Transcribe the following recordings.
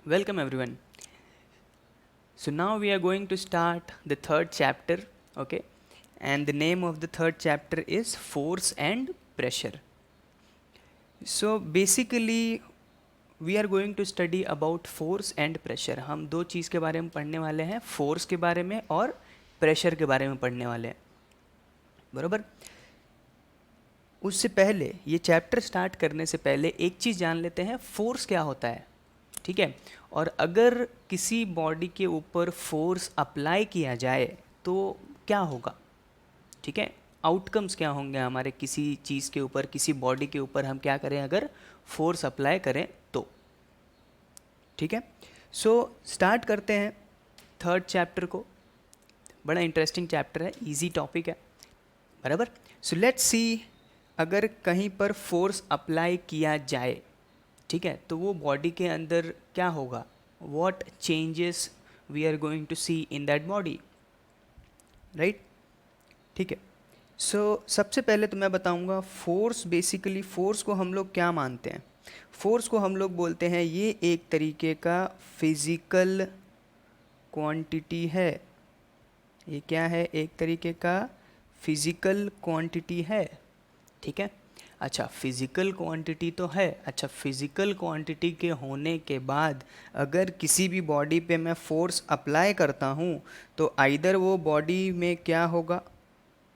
Welcome everyone. So now we are going to start the third chapter, okay? And the name of the third chapter is force and pressure. So basically we are going to study about force and pressure. हम दो चीज़ के बारे में पढ़ने वाले हैं, force के बारे में और प्रेशर के बारे में पढ़ने वाले हैं, बराबर। उससे पहले ये चैप्टर स्टार्ट करने से पहले एक चीज़ जान लेते हैं, फोर्स क्या होता है, ठीक है। और अगर किसी बॉडी के ऊपर फोर्स अप्लाई किया जाए तो क्या होगा, ठीक है। आउटकम्स क्या होंगे हमारे किसी चीज़ के ऊपर, किसी बॉडी के ऊपर हम क्या करें अगर फोर्स अप्लाई करें तो, ठीक है। सो स्टार्ट करते हैं थर्ड चैप्टर को। बड़ा इंटरेस्टिंग चैप्टर है, इजी टॉपिक है, बराबर। सो लेट्स सी, अगर कहीं पर फोर्स अप्लाई किया जाए, ठीक है, तो वो बॉडी के अंदर क्या होगा, what changes we are going to see in that body, right, ठीक है। सो सबसे पहले तो मैं बताऊंगा फोर्स, बेसिकली फोर्स को हम लोग क्या मानते हैं। फोर्स को हम लोग बोलते हैं ये एक तरीके का फिजिकल क्वांटिटी है। ये क्या है, एक तरीके का फिजिकल क्वांटिटी है, ठीक है। अच्छा, फिज़िकल क्वांटिटी तो है। अच्छा, फिज़िकल क्वांटिटी के होने के बाद अगर किसी भी बॉडी पे मैं फोर्स अप्लाई करता हूँ तो आइदर वो बॉडी में क्या होगा,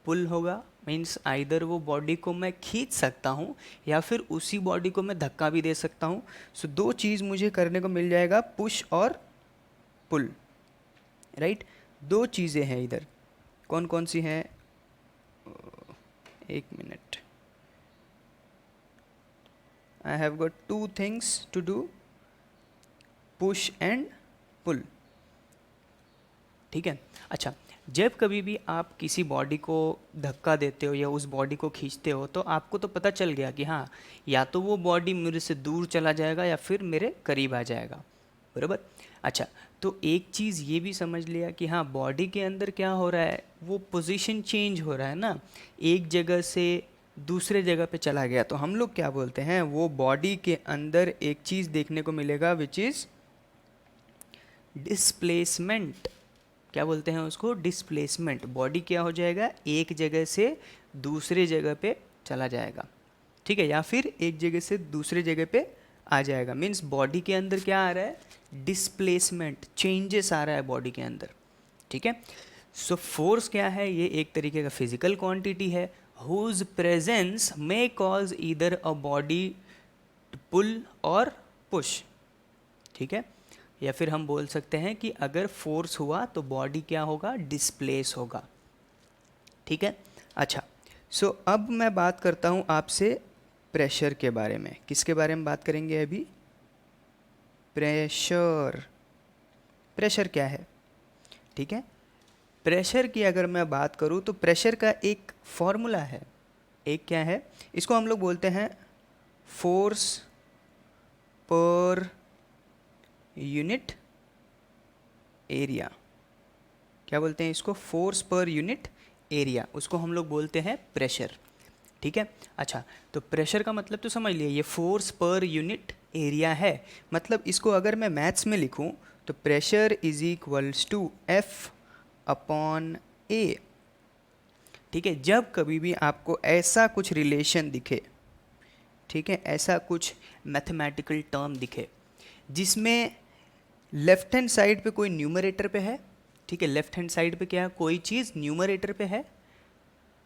पुल होगा, मीन्स आइदर वो बॉडी को मैं खींच सकता हूँ या फिर उसी बॉडी को मैं धक्का भी दे सकता हूँ। सो दो चीज़ मुझे करने को मिल जाएगा, पुश और पुल, राइट। दो चीज़ें हैं इधर, कौन कौन सी हैं, एक minute, I have got two things to do, push and pull, ठीक है। अच्छा, जब कभी भी आप किसी बॉडी को धक्का देते हो या उस बॉडी को खींचते हो तो आपको तो पता चल गया कि हाँ, या तो वो बॉडी मेरे से दूर चला जाएगा या फिर मेरे करीब आ जाएगा, बराबर। अच्छा, तो एक चीज़ ये भी समझ लिया कि हाँ, बॉडी के अंदर क्या हो रहा है, वो पोजीशन चेंज हो रहा है ना, एक जगह से दूसरे जगह पे चला गया, तो हम लोग क्या बोलते हैं, वो बॉडी के अंदर एक चीज़ देखने को मिलेगा विच इज़ डिस्प्लेसमेंट। क्या बोलते हैं उसको, डिस्प्लेसमेंट। बॉडी क्या हो जाएगा, एक जगह से दूसरे जगह पे चला जाएगा, ठीक है, या फिर एक जगह से दूसरे जगह पे आ जाएगा। मीन्स बॉडी के अंदर क्या आ रहा है, डिस्प्लेसमेंट, चेंजेस आ रहा है बॉडी के अंदर, ठीक है। सो फोर्स क्या है, ये एक तरीके का फिजिकल क्वांटिटी है whose presence may cause either a body to pull और push, ठीक है। या फिर हम बोल सकते हैं कि अगर फोर्स हुआ तो बॉडी क्या होगा, डिस्प्लेस होगा, ठीक है। अच्छा, सो अब मैं बात करता हूँ आपसे प्रेशर के बारे में। किसके बारे में बात करेंगे अभी, प्रेशर। प्रेशर क्या है, ठीक है। प्रेशर की अगर मैं बात करूँ तो प्रेशर का एक फॉर्मूला है, एक क्या है, इसको हम लोग बोलते हैं फोर्स पर यूनिट एरिया। क्या बोलते हैं इसको, फोर्स पर यूनिट एरिया, उसको हम लोग बोलते हैं प्रेशर, ठीक है। अच्छा, तो प्रेशर का मतलब तो समझ लिए, ये फोर्स पर यूनिट एरिया है। मतलब इसको अगर मैं मैथ्स में लिखूं तो pressure is equals to F upon A, ठीक है। जब कभी भी आपको ऐसा कुछ रिलेशन दिखे, ठीक है, ऐसा कुछ मैथमेटिकल टर्म दिखे जिसमें लेफ्ट हैंड साइड पे कोई न्यूमरेटर पे है, ठीक है, लेफ्ट हैंड साइड पे क्या है, कोई चीज़ न्यूमरेटर पे है,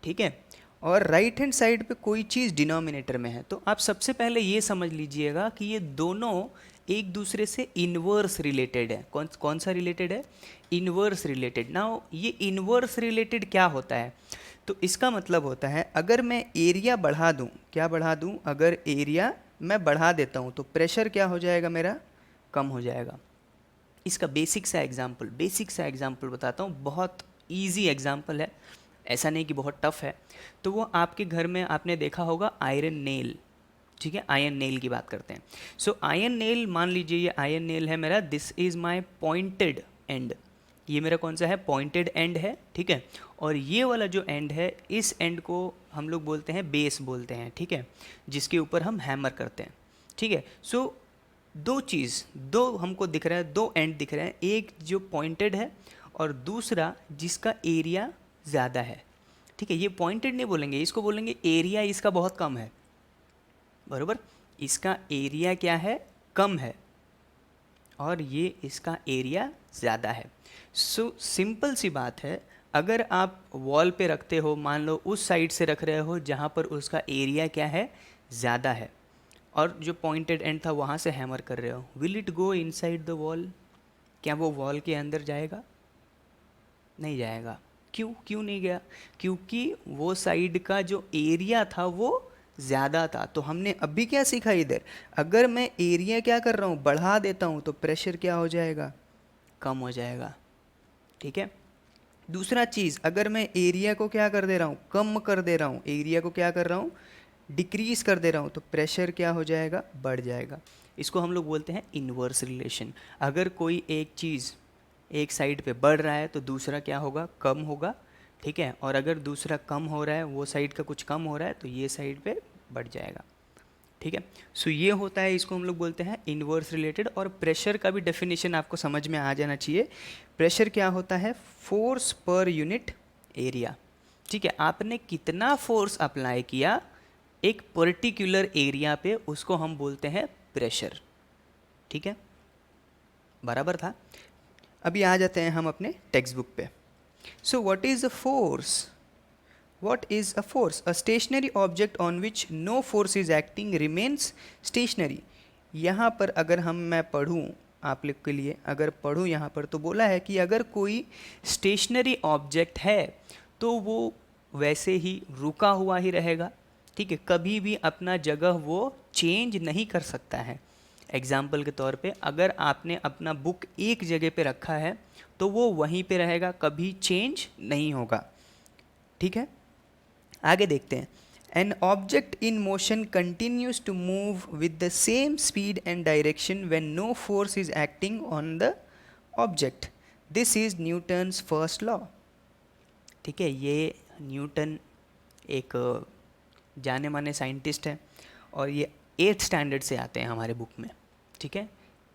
ठीक है, और राइट हैंड साइड पे कोई चीज़ डिनोमिनेटर में है, तो आप सबसे पहले ये समझ लीजिएगा कि ये दोनों एक दूसरे से इनवर्स रिलेटेड है। कौन कौन सा रिलेटेड है, इनवर्स रिलेटेड। नाउ ये इनवर्स रिलेटेड क्या होता है, तो इसका मतलब होता है अगर मैं एरिया बढ़ा दूं, क्या बढ़ा दूं, अगर एरिया मैं बढ़ा देता हूं तो प्रेशर क्या हो जाएगा, मेरा कम हो जाएगा। इसका बेसिक सा एग्जांपल बताता हूँ, बहुत इजी एग्जांपल है, ऐसा नहीं कि बहुत टफ है। तो वो आपके घर में आपने देखा होगा आयरन नेल, ठीक है, आयरन नेल की बात करते हैं। सो आयरन नेल, मान लीजिए ये आयरन नेल है मेरा, this is my pointed and, ये मेरा कौन सा है, पॉइंटेड एंड है, ठीक है। और ये वाला जो एंड है, इस एंड को हम लोग बोलते हैं बेस बोलते हैं, ठीक है, जिसके ऊपर हम हैमर करते हैं, ठीक है। सो दो चीज़, दो हमको दिख रहा है, दो एंड दिख रहे हैं, एक जो पॉइंटेड है और दूसरा जिसका एरिया ज़्यादा है। ठीक है, ये पॉइंटेड नहीं बोलेंगे, इसको बोलेंगे एरिया इसका बहुत कम है, बरोबर। इसका एरिया क्या है, कम है, और ये इसका एरिया ज़्यादा है। सो सिंपल सी बात है, अगर आप वॉल पे रखते हो, मान लो उस साइड से रख रहे हो जहाँ पर उसका एरिया क्या है, ज़्यादा है, और जो पॉइंटेड एंड था वहाँ से हैमर कर रहे हो, will it go inside the wall? क्या वो वॉल के अंदर जाएगा? नहीं जाएगा। क्यों क्यों नहीं गया? क्योंकि वो साइड का जो एरिया था वो ज़्यादा था। तो हमने अभी क्या सीखा इधर, अगर मैं एरिया क्या कर रहा हूँ, बढ़ा देता हूँ, तो प्रेशर क्या हो जाएगा, कम हो जाएगा। ठीक है। दूसरा चीज़, अगर मैं एरिया को क्या कर दे रहा हूँ, कम कर दे रहा हूँ, एरिया को क्या कर रहा हूँ, डिक्रीज़ कर दे रहा हूँ, तो प्रेशर क्या हो जाएगा, बढ़ जाएगा। इसको हम लोग बोलते हैं इन्वर्स रिलेशन। अगर कोई एक चीज़ एक साइड पे बढ़ रहा है तो दूसरा क्या होगा, कम होगा। ठीक है, और अगर दूसरा कम हो रहा है, वो साइड का कुछ कम हो रहा है, तो ये साइड पे बढ़ जाएगा। ठीक है, सो ये होता है, इसको हम लोग बोलते हैं इन्वर्स रिलेटेड। और प्रेशर का भी डेफिनेशन आपको समझ में आ जाना चाहिए। प्रेशर क्या होता है, फोर्स पर यूनिट एरिया। ठीक है, आपने कितना फोर्स अप्लाई किया एक पर्टिकुलर एरिया पे, उसको हम बोलते हैं प्रेशर। ठीक है, बराबर था। अभी आ जाते हैं हम अपने टेक्स्ट बुक पे। So what is a force? What is a force? A stationary object on which no force is acting remains stationary. यहाँ पर अगर मैं पढ़ूँ आप लोग के लिए, अगर पढ़ूँ यहाँ पर, तो बोला है कि अगर कोई स्टेशनरी ऑब्जेक्ट है तो वो वैसे ही रुका हुआ ही रहेगा। ठीक है, कभी भी अपना जगह वो चेंज नहीं कर सकता है। एग्जाम्पल के तौर पे, अगर आपने अपना बुक एक जगह पे रखा है तो वो वहीं पे रहेगा, कभी चेंज नहीं होगा। ठीक है, आगे देखते हैं। An object in motion continues to move with the same speed and direction when no force is acting on the object. This is Newton's first law. ठीक है, ये न्यूटन एक जाने माने साइंटिस्ट है, और ये 8th स्टैंडर्ड से आते हैं हमारे बुक में। ठीक है,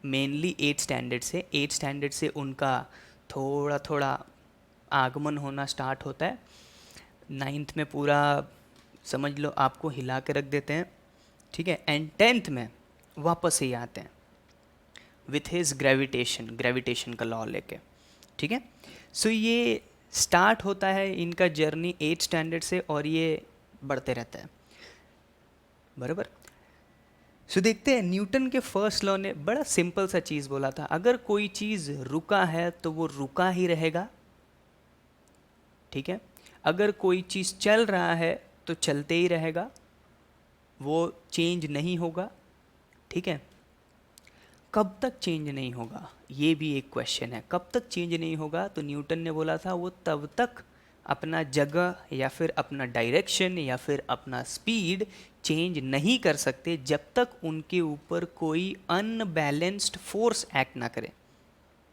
मेनली 8th स्टैंडर्ड से, 8th स्टैंडर्ड से उनका थोड़ा थोड़ा आगमन होना स्टार्ट होता है। 9th में पूरा समझ लो आपको हिला के रख देते हैं। ठीक है, एंड 10th में वापस ही आते हैं विथ हिज ग्रेविटेशन का लॉ लेके। ठीक है, सो ये स्टार्ट होता है इनका जर्नी 8th स्टैंडर्ड से, और ये बढ़ते रहता है, बराबर। सो देखते हैं, न्यूटन के फर्स्ट लॉ ने बड़ा सिंपल सा चीज़ बोला था, अगर कोई चीज़ रुका है तो वो रुका ही रहेगा। ठीक है, अगर कोई चीज़ चल रहा है तो चलते ही रहेगा, वो चेंज नहीं होगा। ठीक है, कब तक चेंज नहीं होगा, ये भी एक क्वेश्चन है। कब तक चेंज नहीं होगा? तो न्यूटन ने बोला था वो तब तक अपना जगह या फिर अपना डायरेक्शन या फिर अपना स्पीड चेंज नहीं कर सकते जब तक उनके ऊपर कोई अनबैलेंस्ड फोर्स एक्ट ना करे।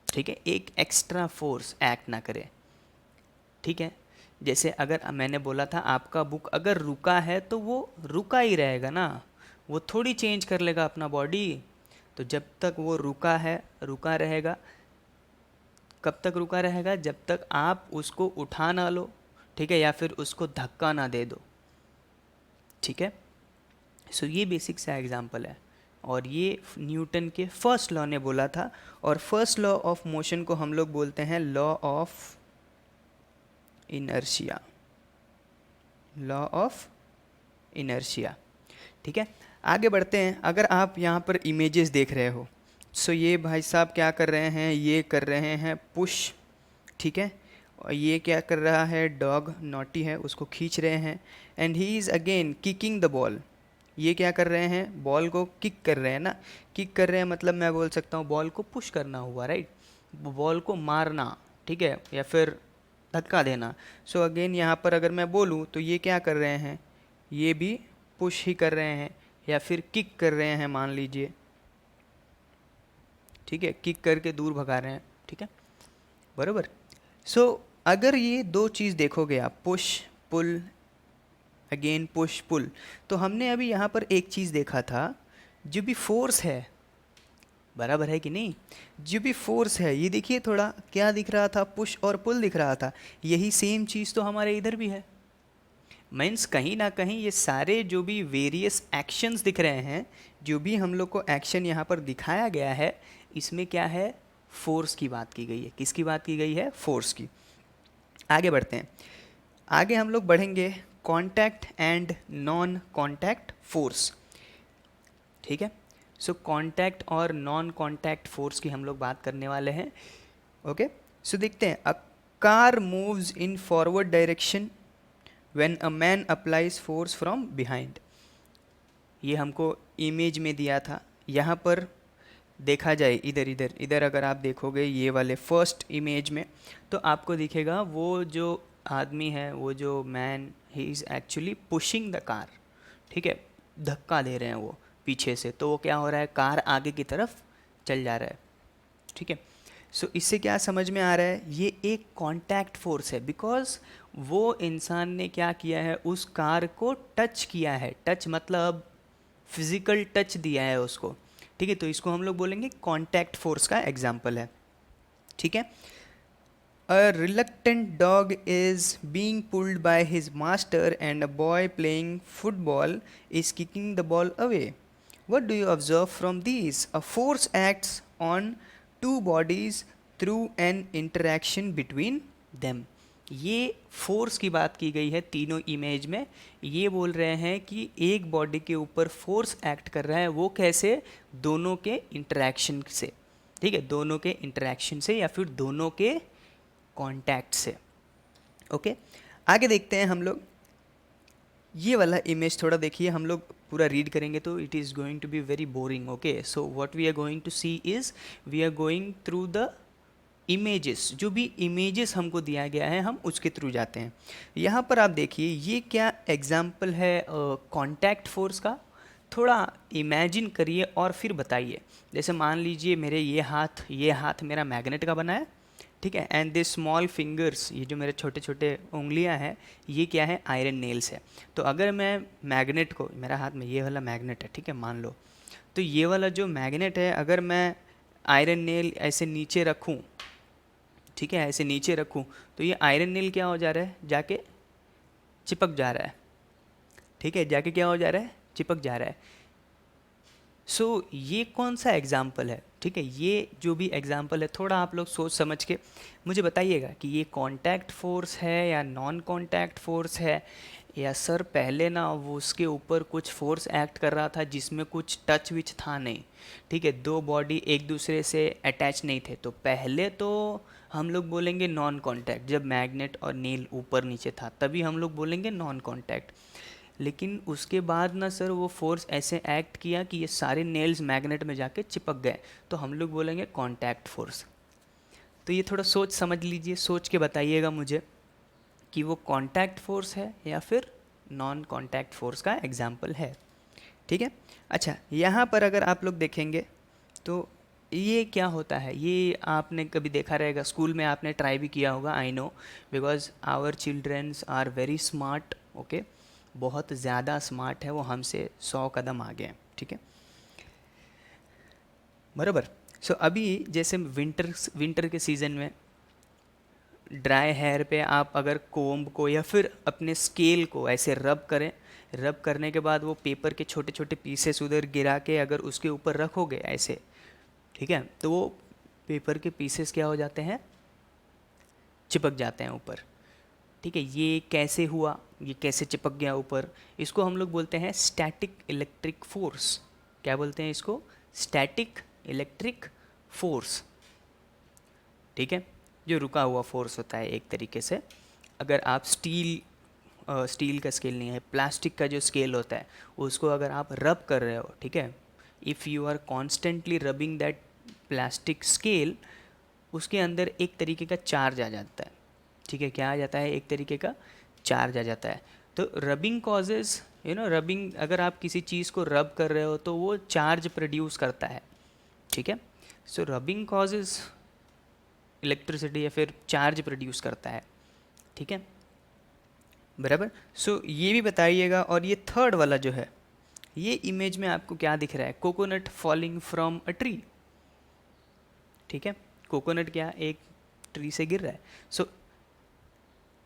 ठीक है, एक एक्स्ट्रा फोर्स एक्ट ना करे। ठीक है, जैसे अगर मैंने बोला था आपका बुक अगर रुका है तो वो रुका ही रहेगा ना, वो थोड़ी चेंज कर लेगा अपना बॉडी। तो जब तक वो रुका है, रुका रहेगा। कब तक रुका रहेगा? जब तक आप उसको उठा ना लो, ठीक है, या फिर उसको धक्का ना दे दो। ठीक है, सो ये बेसिक सा एग्जांपल है, और ये न्यूटन के फर्स्ट लॉ ने बोला था। और फर्स्ट लॉ ऑफ मोशन को हम लोग बोलते हैं law of inertia, law of inertia. ठीक है, आगे बढ़ते हैं। अगर आप यहाँ पर इमेजेस देख रहे हो, सो ये भाई साहब क्या कर रहे हैं, ये कर रहे हैं पुश। ठीक है, और ये क्या कर रहा है, डॉग नॉटी है, उसको खींच रहे हैं। And he is again kicking the ball. ये क्या कर रहे हैं, बॉल को किक कर रहे हैं ना। किक कर रहे हैं मतलब मैं बोल सकता हूँ बॉल को पुश करना हुआ, राइट, बॉल को मारना। ठीक है, या फिर धक्का देना। सो अगेन यहाँ पर अगर मैं बोलूँ तो ये क्या कर रहे हैं, ये भी पुश ही कर रहे हैं या फिर किक कर रहे हैं, मान लीजिए। ठीक है, किक करके दूर भगा रहे हैं। ठीक है, बराबर। सो अगर ये दो चीज़ देखोगे आप, push pull, again push pull, तो हमने अभी यहाँ पर एक चीज़ देखा था, जो भी फोर्स है बराबर है कि नहीं? जो भी फोर्स है, ये देखिए थोड़ा क्या दिख रहा था, पुश और पुल दिख रहा था, यही सेम चीज़ तो हमारे इधर भी है। मीन्स कहीं ना कहीं ये सारे जो भी वेरियस एक्शंस दिख रहे हैं, जो भी हम लोग को एक्शन यहाँ पर दिखाया गया है, इसमें क्या है, फोर्स की बात की गई है। किसकी बात की गई है? फोर्स की। आगे बढ़ते हैं। आगे हम लोग बढ़ेंगे contact and non contact force. ठीक है, सो कांटेक्ट और नॉन कांटेक्ट फोर्स की हम लोग बात करने वाले हैं। ओके, सो देखते हैं। A car moves in forward direction when a man applies force from behind. ये हमको इमेज में दिया था। यहाँ पर देखा जाए, इधर इधर इधर अगर आप देखोगे ये वाले फर्स्ट इमेज में, तो आपको दिखेगा वो जो आदमी है, वो जो man, he is actually pushing the car. ठीक है, धक्का दे रहे हैं वो पीछे से, तो वो क्या हो रहा है, कार आगे की तरफ चल जा रहा है। ठीक है, सो इससे क्या समझ में आ रहा है, ये एक कांटेक्ट फोर्स है, बिकॉज वो इंसान ने क्या किया है, उस कार को टच किया है। टच मतलब फिजिकल टच दिया है उसको। ठीक है, तो इसको हम लोग बोलेंगे कांटेक्ट फोर्स का एग्जाम्पल है। ठीक है, a reluctant dog is being pulled by his master and a boy playing football is kicking the ball away. What do you observe from these? A force acts on two bodies through an interaction between them. ये force की बात की गई है तीनों image में। ये बोल रहे हैं कि एक बॉडी के ऊपर फोर्स एक्ट कर रहा है, वो कैसे, दोनों के इंटरेक्शन से। ठीक है, दोनों के इंटरेक्शन से या फिर दोनों के कांटेक्ट से। ओके, आगे देखते हैं हम लोग। ये वाला इमेज थोड़ा देखिए, हम लोग पूरा रीड करेंगे तो it is going to be very boring. Okay, so what we are going to see is, we are going through the images. जो भी इमेजेस हमको दिया गया है, हम उसके थ्रू जाते हैं। यहाँ पर आप देखिए, ये क्या एग्जाम्पल है कांटेक्ट फोर्स का। थोड़ा इमेजिन करिए और फिर बताइए। जैसे मान लीजिए मेरे ये हाथ मेरा मैग्नेट का बना है। ठीक है, एंड दिस स्मॉल फिंगर्स, ये जो मेरे छोटे छोटे उंगलियां हैं, ये क्या है, आयरन नेल्स है। तो अगर मैं मैग्नेट को, मेरा हाथ में ये वाला मैग्नेट है, ठीक है, मान लो, तो ये वाला जो मैग्नेट है, अगर मैं आयरन नेल ऐसे नीचे रखूं, ठीक है, ऐसे नीचे रखूं, तो ये आयरन नेल क्या हो जा रहा है, जाके चिपक जा रहा है। ठीक है, जाके क्या हो जा रहा है, चिपक जा रहा है। सो ये कौन सा एग्जाम्पल है? ठीक है, ये जो भी एग्जाम्पल है, थोड़ा आप लोग सोच समझ के मुझे बताइएगा कि ये कांटेक्ट फोर्स है या नॉन कांटेक्ट फोर्स है, या सर पहले ना वो उसके ऊपर कुछ फोर्स एक्ट कर रहा था जिसमें कुछ टच विच था नहीं। ठीक है, दो बॉडी एक दूसरे से अटैच नहीं थे, तो पहले तो हम लोग बोलेंगे नॉन कांटेक्ट। जब मैग्नेट और नील ऊपर नीचे था तभी हम लोग बोलेंगे नॉन कांटेक्ट। लेकिन उसके बाद ना सर वो फोर्स ऐसे एक्ट किया कि ये सारे नेल्स मैग्नेट में जाके चिपक गए, तो हम लोग बोलेंगे कांटेक्ट फोर्स। तो ये थोड़ा सोच समझ लीजिए, सोच के बताइएगा मुझे कि वो कांटेक्ट फोर्स है या फिर नॉन कांटेक्ट फोर्स का एग्जाम्पल है। ठीक है, अच्छा, यहाँ पर अगर आप लोग देखेंगे तो ये क्या होता है, ये आपने कभी देखा रहेगा, स्कूल में आपने ट्राई भी किया होगा, I know, because our childrens are very smart. Okay, बहुत ज़्यादा स्मार्ट है वो, हमसे 100 कदम आगे हैं। ठीक है, बराबर। सो अभी जैसे विंटर के सीज़न में ड्राई हेयर पे आप अगर कोम्ब को या फिर अपने स्केल को ऐसे रब करें, रब करने के बाद वो पेपर के छोटे छोटे पीसेस उधर गिरा के अगर उसके ऊपर रखोगे ऐसे, ठीक है, तो वो पेपर के पीसेस क्या हो जाते हैं, चिपक जाते हैं ऊपर। ठीक है, ये कैसे हुआ, ये कैसे चिपक गया ऊपर, इसको हम लोग बोलते हैं स्टैटिक इलेक्ट्रिक फोर्स। क्या बोलते हैं इसको? Static electric force. ठीक है, जो रुका हुआ फोर्स होता है एक तरीके से। अगर आप स्टील का स्केल नहीं है, प्लास्टिक का जो स्केल होता है, उसको अगर आप रब कर रहे हो, ठीक है, if you are constantly rubbing that plastic scale, उसके अंदर एक तरीके का चार्ज आ जाता है। ठीक है, क्या आ जाता है, एक तरीके का चार्ज आ जाता है। तो रबिंग कॉजेज, रबिंग, अगर आप किसी चीज़ को रब कर रहे हो तो वो चार्ज प्रोड्यूस करता है। ठीक है, सो रबिंग कॉजेज इलेक्ट्रिसिटी या फिर चार्ज प्रोड्यूस करता है। ठीक है, बराबर। सो ये भी बताइएगा। और ये थर्ड वाला जो है, ये इमेज में आपको क्या दिख रहा है, coconut falling from a tree. ठीक है, कोकोनट क्या एक ट्री से गिर रहा है. So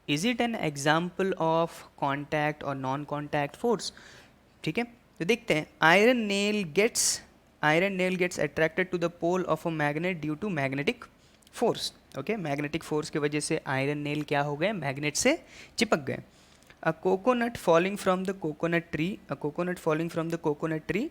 is it an example of contact और नॉन कॉन्टैक्ट फोर्स. ठीक है, तो देखते हैं. Iron nail gets attracted to the pole of a magnet due to magnetic force. Okay, magnetic force की वजह से आयरन नेल क्या हो गए, मैग्नेट से चिपक गए. A coconut falling from the coconut tree,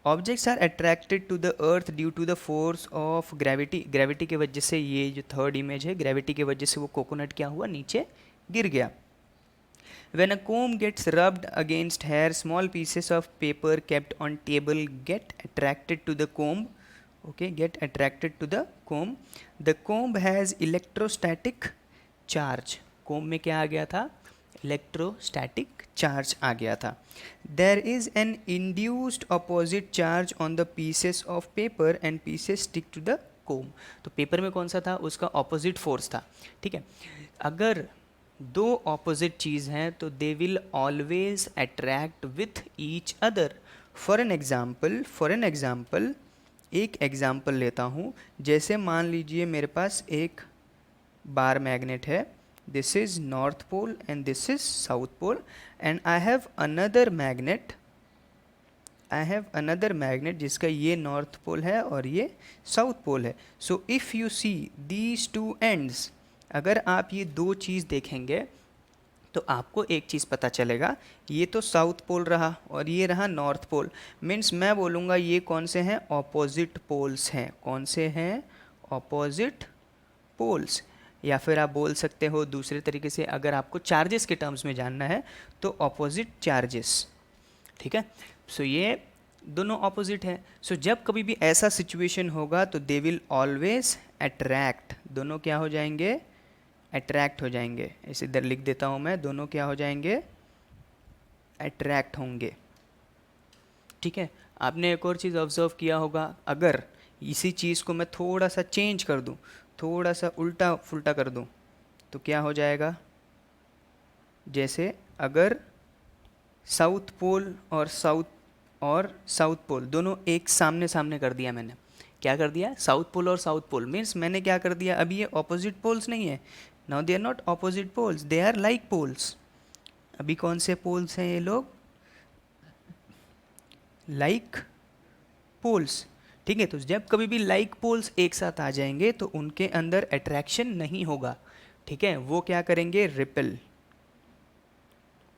objects are attracted to the earth due to the force of gravity. Gravity की वजह से, ये जो थर्ड इमेज है, ग्रेविटी की वजह से वो कोकोनट क्या हुआ, नीचे गिर गया. When a comb gets rubbed against hair, small pieces of paper kept on table get attracted to the comb. Okay, get attracted to the comb. The comb has electrostatic charge. comb में क्या आ गया था, electrostatic charge आ गया था. There is an induced opposite charge on the pieces of paper and pieces stick to the comb. तो paper में कौन सा था, उसका ऑपोजिट फोर्स था. ठीक है, अगर दो ऑपोजिट चीज़ हैं तो they will always attract with each other. For an example एक एग्जाम्पल लेता हूँ. जैसे मान लीजिए मेरे पास एक बार मैग्नेट है. This is north pole and this is south pole, and I have another magnet जिसका ये north pole है और ये south pole है. So if you see these two ends, अगर आप ये दो चीज़ देखेंगे तो आपको एक चीज़ पता चलेगा, ये तो साउथ पोल रहा और ये रहा नॉर्थ पोल. मीन्स मैं बोलूँगा ये कौन से हैं, ऑपोजिट पोल्स हैं. कौन से हैं, ऑपोजिट पोल्स. या फिर आप बोल सकते हो दूसरे तरीके से, अगर आपको चार्जेस के टर्म्स में जानना है तो ऑपोजिट चार्जेस. ठीक है, सो ये दोनों ऑपोजिट हैं. सो जब कभी भी ऐसा सिचुएशन होगा तो दे विल ऑलवेज अट्रैक्ट. दोनों क्या हो जाएंगे, अट्रैक्ट हो जाएंगे. इसे इधर लिख देता हूँ मैं, दोनों क्या हो जाएंगे, अट्रैक्ट होंगे. ठीक है, आपने एक और चीज़ ऑब्जर्व किया होगा, अगर इसी चीज़ को मैं थोड़ा सा चेंज कर दूँ, थोड़ा सा उल्टा फुल्टा कर दूं तो क्या हो जाएगा. जैसे अगर साउथ पोल और साउथ पोल दोनों एक सामने सामने कर दिया मैंने. क्या कर दिया, साउथ पोल और साउथ पोल. मीन्स मैंने क्या कर दिया, अभी ये ऑपोजिट पोल्स नहीं है. Now they are not opposite poles, they are like poles. अभी कौन से पोल्स हैं ये लोग, लाइक पोल्स. ठीक है, तो जब कभी भी लाइक पोल्स एक साथ आ जाएंगे तो उनके अंदर अट्रैक्शन नहीं होगा. ठीक है, वो क्या करेंगे, repel.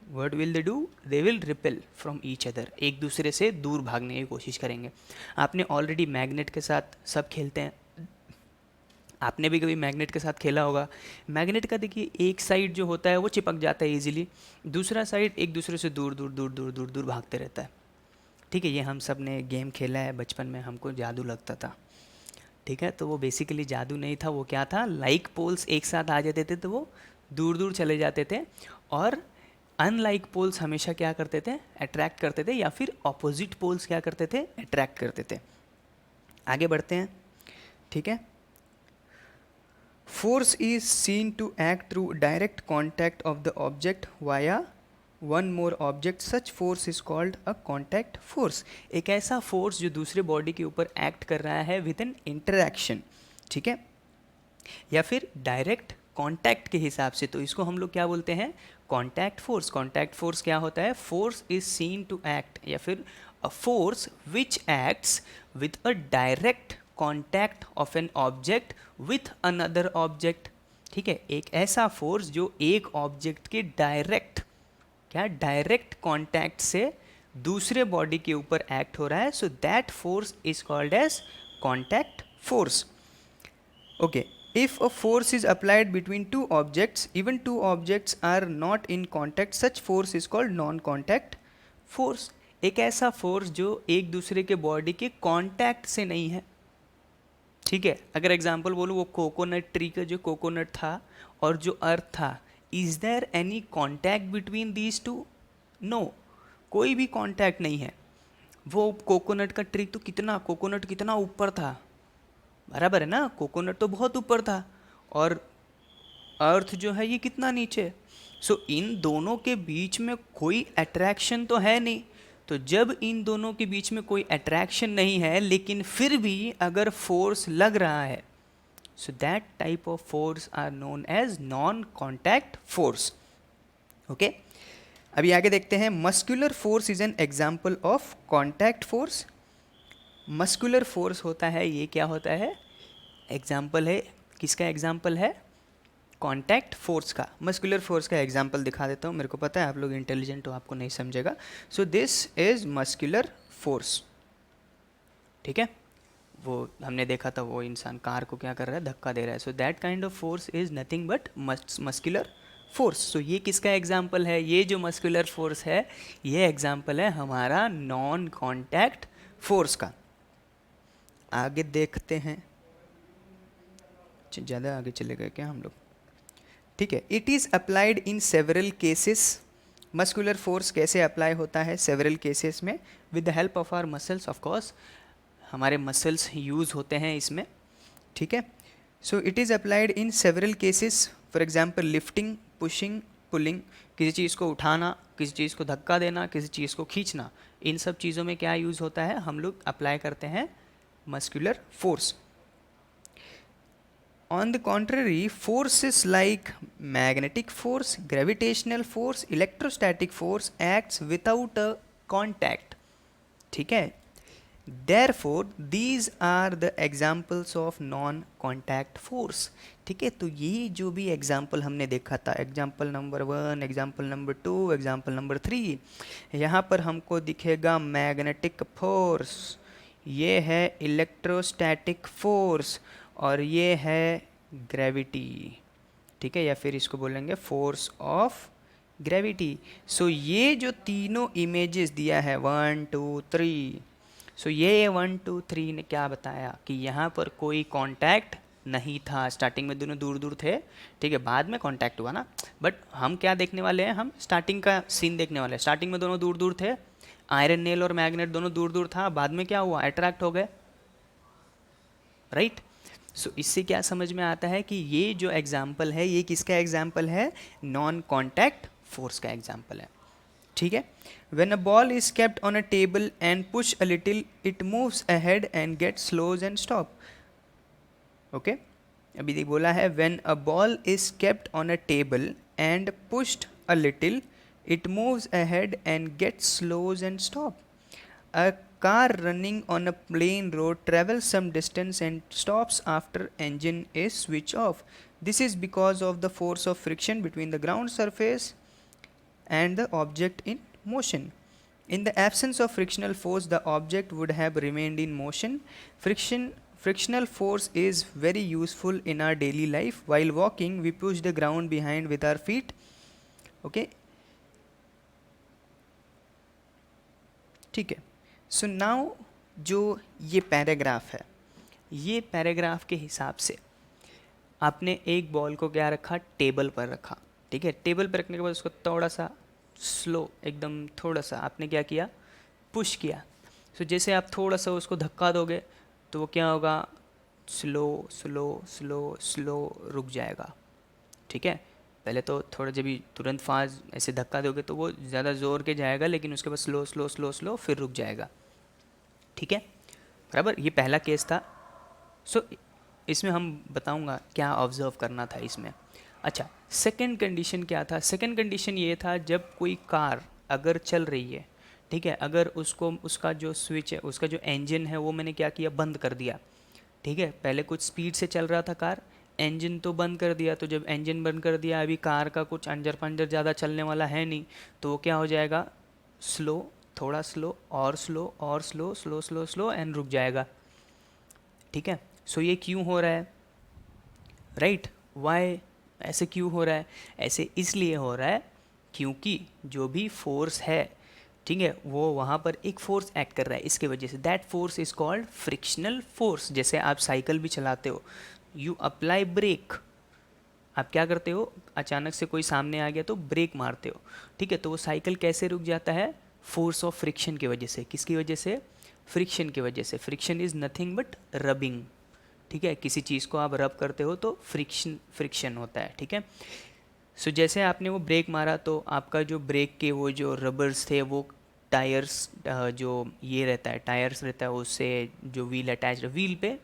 What will they do, they will repel from each other. एक दूसरे से दूर भागने की कोशिश करेंगे. आपने ऑलरेडी मैग्नेट के साथ सब खेलते हैं, आपने भी कभी मैग्नेट के साथ खेला होगा. मैग्नेट का देखिए एक साइड जो होता है वो चिपक जाता है इजीली, दूसरा साइड एक दूसरे से दूर दूर दूर दूर दूर दूर भागते रहता है. ठीक है, ये हम सब ने गेम खेला है बचपन में, हमको जादू लगता था. ठीक है, तो वो बेसिकली जादू नहीं था, वो क्या था, लाइक पोल्स एक साथ आ जाते थे तो वो दूर दूर चले जाते थे, और अनलाइक पोल्स हमेशा क्या करते थे, अट्रैक्ट करते थे, या फिर ऑपोजिट पोल्स क्या करते थे, अट्रैक्ट करते थे. आगे बढ़ते हैं. ठीक है, force is seen to act through direct contact of the object via one more object. Such force is called a contact force. एक ऐसा फोर्स जो दूसरे बॉडी के ऊपर एक्ट कर रहा है विद एन इंटरैक्शन. ठीक है, या फिर डायरेक्ट कॉन्टैक्ट के हिसाब से, तो इसको हम लोग क्या बोलते हैं, कॉन्टैक्ट फोर्स. कॉन्टैक्ट फोर्स क्या होता है, force is seen to act, या फिर a force which acts with a direct contact of an object with another object. ठीक है, एक ऐसा फोर्स जो एक ऑब्जेक्ट के डायरेक्ट कॉन्टैक्ट से दूसरे बॉडी के ऊपर एक्ट हो रहा है. So that force is called as contact force. Okay, if a force is applied between two objects, even two objects are not in contact, such force is called non contact force. एक ऐसा force जो एक दूसरे के body के contact से नहीं है. ठीक है, अगर एग्जाम्पल बोलूँ, वो कोकोनट ट्री का जो कोकोनट था और जो अर्थ था, is there any contact between these two, no, कोई भी कॉन्टैक्ट नहीं है. वो कोकोनट का ट्री तो कोकोनट कितना ऊपर था, बराबर है ना, कोकोनट तो बहुत ऊपर था, और अर्थ जो है ये कितना नीचे. सो इन दोनों के बीच में कोई अट्रैक्शन तो है नहीं. तो जब इन दोनों के बीच में कोई अट्रैक्शन नहीं है, लेकिन फिर भी अगर फोर्स लग रहा है, So that type of force are known as non-contact force. Okay, अभी आगे देखते हैं. Muscular force is an example of contact force. Muscular force होता है, ये क्या होता है, एग्जाम्पल है, किसका एग्जाम्पल है, कॉन्टैक्ट फोर्स का. मस्कुलर फोर्स का एग्जाम्पल दिखा देता हूँ, मेरे को पता है आप लोग इंटेलिजेंट हो, आपको नहीं समझेगा. So this is muscular force. ठीक है, वो हमने देखा था, वो इंसान कार को क्या कर रहा है, धक्का दे रहा है. So that kind of force is nothing but muscular force. So ये किसका एग्जाम्पल है, ये जो मस्कुलर फोर्स है ये एग्जाम्पल है हमारा नॉन कॉन्टैक्ट फोर्स का. आगे देखते हैं, ज़्यादा आगे चले गए क्या हम लोग. ठीक है, it is applied in several cases. Muscular force कैसे अप्लाई होता है सेवरल केसेस में, with the help of our muscles. Of course हमारे मसल्स यूज़ होते हैं इसमें. ठीक है, so it is applied in several cases. For example lifting, pushing, pulling. किसी चीज़ को उठाना, किसी चीज़ को धक्का देना, किसी चीज़ को खींचना, इन सब चीज़ों में क्या यूज़ होता है, हम लोग अप्लाई करते हैं muscular force. On the contrary, forces like magnetic force, gravitational force, electrostatic force acts without a contact. ठीक है, therefore these are the examples of non-contact force. ठीक है, तो ये जो भी एग्जाम्पल हमने देखा था, example number 1, example number 2, example number 3, यहाँ पर हमको दिखेगा मैग्नेटिक फोर्स, ये है इलेक्ट्रोस्टैटिक फोर्स, और ये है ग्रेविटी. ठीक है, या फिर इसको बोलेंगे फोर्स ऑफ ग्रेविटी. सो ये जो तीनों इमेजेस दिया है 1 2 3, सो ये 1 2 3 ने क्या बताया कि यहाँ पर कोई कांटेक्ट नहीं था. स्टार्टिंग में दोनों दूर दूर थे, ठीक है, बाद में कांटेक्ट हुआ ना. बट हम क्या देखने वाले हैं, हम स्टार्टिंग का सीन देखने वाले हैं. स्टार्टिंग में दोनों दूर दूर थे, आयरन नेल और मैग्नेट दोनों दूर दूर था, बाद में क्या हुआ, अट्रैक्ट हो गए. राइट. सो इससे क्या समझ में आता है कि ये जो एग्जाम्पल है ये किसका एग्जाम्पल है, नॉन कॉन्टैक्ट फोर्स का एग्जाम्पल है. ठीक है, when a ball is kept on a table and push a little it moves ahead and get slows and stop. Okay, अभी देख बोला है when a ball is kept on a table and pushed a little it moves ahead and get slows and stop. A car running on a plain road travels some distance and stops after engine is switched off. This is because of the force of friction between the ground surface and the object in motion. In the absence of frictional force, the object would have remained in motion. Frictional force is very useful in our daily life. While walking, we push the ground behind with our feet. Okay. ठीक है. So now जो ये paragraph है, ये paragraph के हिसाब से आपने एक बॉल को क्या रखा, टेबल पर रखा. ठीक है, टेबल पर रखने के बाद उसको थोड़ा सा स्लो, एकदम थोड़ा सा आपने क्या किया, पुश किया. सो जैसे आप थोड़ा सा उसको धक्का दोगे तो वो क्या होगा, स्लो स्लो स्लो स्लो रुक जाएगा. ठीक है, पहले तो थोड़ा जब भी तुरंत फास्ट ऐसे धक्का दोगे तो वो ज़्यादा ज़ोर के जाएगा, लेकिन उसके बाद स्लो स्लो स्लो स्लो फिर रुक जाएगा. ठीक है, बराबर, ये पहला केस था. सो इसमें हम बताऊंगा क्या ऑब्जर्व करना था इसमें. अच्छा, सेकंड कंडीशन क्या था, सेकंड कंडीशन ये था जब कोई कार अगर चल रही है, ठीक है, अगर उसको उसका जो स्विच है, उसका जो इंजन है वो मैंने क्या किया, बंद कर दिया. ठीक है, पहले कुछ स्पीड से चल रहा था कार, इंजन तो बंद कर दिया. तो जब इंजन बंद कर दिया, अभी कार का कुछ अंजर पंजर ज़्यादा चलने वाला है नहीं, तो वो क्या हो जाएगा, स्लो, थोड़ा स्लो और स्लो और slow slow slow slow and रुक जाएगा. ठीक है, सो ये क्यों हो रहा है, राइट, वाई, ऐसे क्यों हो रहा है, ऐसे इसलिए हो रहा है क्योंकि जो भी फोर्स है, ठीक है, वो वहाँ पर एक फोर्स एक्ट कर रहा है, इसके वजह से. That force is called frictional force. जैसे आप साइकिल भी चलाते हो, यू अप्लाई ब्रेक, आप क्या करते हो, अचानक से कोई सामने आ गया तो ब्रेक मारते हो. ठीक है, तो वो साइकिल कैसे रुक जाता है, फोर्स ऑफ फ्रिक्शन की वजह से. किसकी वजह से, फ्रिक्शन की वजह से. Friction is nothing but rubbing. ठीक है, किसी चीज़ को आप रब करते हो तो फ्रिक्शन होता है. ठीक है, सो जैसे आपने वो ब्रेक मारा तो आपका जो ब्रेक के वो जो रबर्स थे, वो टायर्स, जो ये रहता है टायर्स रहता है, उससे जो व्हील अटैच, व्हील पे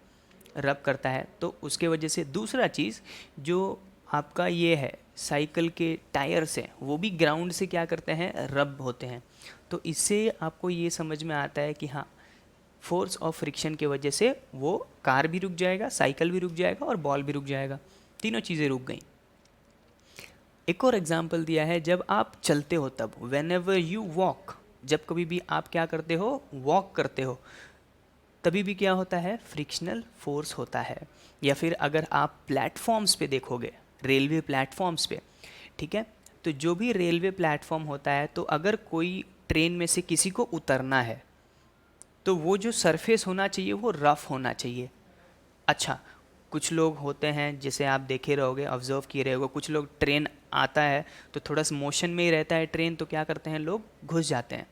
रब करता है तो उसके वजह से। दूसरा चीज़ जो आपका ये है साइकिल के टायर्स हैं वो भी ग्राउंड से क्या करते हैं, रब होते हैं। तो इससे आपको ये समझ में आता है कि हाँ, फोर्स ऑफ फ्रिक्शन की वजह से वो कार भी रुक जाएगा, साइकिल भी रुक जाएगा और बॉल भी रुक जाएगा, तीनों चीज़ें रुक गई। एक और एग्जाम्पल दिया है, जब आप चलते हो तब, वेन एवर यू वॉक, जब कभी भी आप क्या करते हो, वॉक करते हो, तभी भी क्या होता है, फ्रिक्शनल फोर्स होता है। या फिर अगर आप प्लेटफॉर्म्स पे देखोगे, रेलवे प्लेटफॉर्म्स पे, ठीक है, तो जो भी रेलवे प्लेटफॉर्म होता है, तो अगर कोई ट्रेन में से किसी को उतरना है तो वो जो सरफेस होना चाहिए वो रफ़ होना चाहिए। अच्छा, कुछ लोग होते हैं जैसे आप देखे रहोगे, ऑब्जर्व किए रहोगे, कुछ लोग ट्रेन आता है तो थोड़ा सा मोशन में ही रहता है ट्रेन, तो क्या करते हैं लोग, घुस जाते हैं,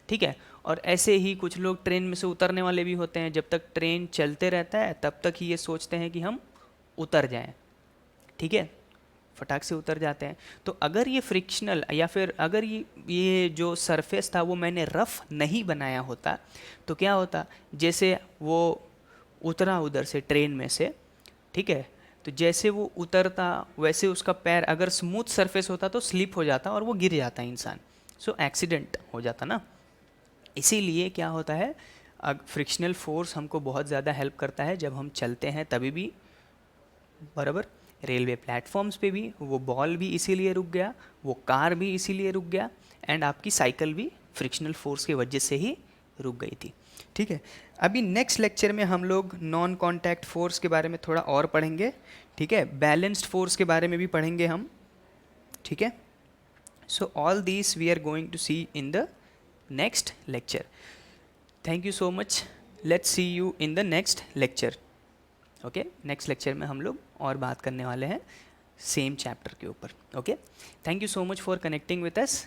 ठीक है। और ऐसे ही कुछ लोग ट्रेन में से उतरने वाले भी होते हैं, जब तक ट्रेन चलते रहता है तब तक ही ये सोचते हैं कि हम उतर जाएं, ठीक है, फटाक से उतर जाते हैं। तो अगर ये फ्रिक्शनल या फिर अगर ये जो सरफेस था वो मैंने रफ़ नहीं बनाया होता तो क्या होता, जैसे वो उतरा उधर से ट्रेन में से, ठीक है, तो जैसे वो उतरता वैसे उसका पैर अगर स्मूथ सरफेस होता तो स्लिप हो जाता और वो गिर जाता इंसान, सो एक्सीडेंट हो जाता ना। इसीलिए क्या होता है, फ्रिक्शनल फोर्स हमको बहुत ज़्यादा हेल्प करता है जब हम चलते हैं तभी भी, बराबर। रेलवे प्लेटफॉर्म्स पे भी वो बॉल भी इसीलिए रुक गया, वो कार भी इसीलिए रुक गया, एंड आपकी साइकिल भी फ्रिक्शनल फोर्स की वजह से ही रुक गई थी, ठीक है। अभी नेक्स्ट लेक्चर में हम लोग नॉन कॉन्टैक्ट फोर्स के बारे में थोड़ा और पढ़ेंगे, ठीक है, बैलेंस्ड फोर्स के बारे में भी पढ़ेंगे हम, ठीक है। So all this we are going to see in the next lecture. Thank you so much, let's see you in the next lecture. Okay, next lecture में हम लोग और बात करने वाले हैं सेम चैप्टर के ऊपर। Okay, thank you so much for connecting with us.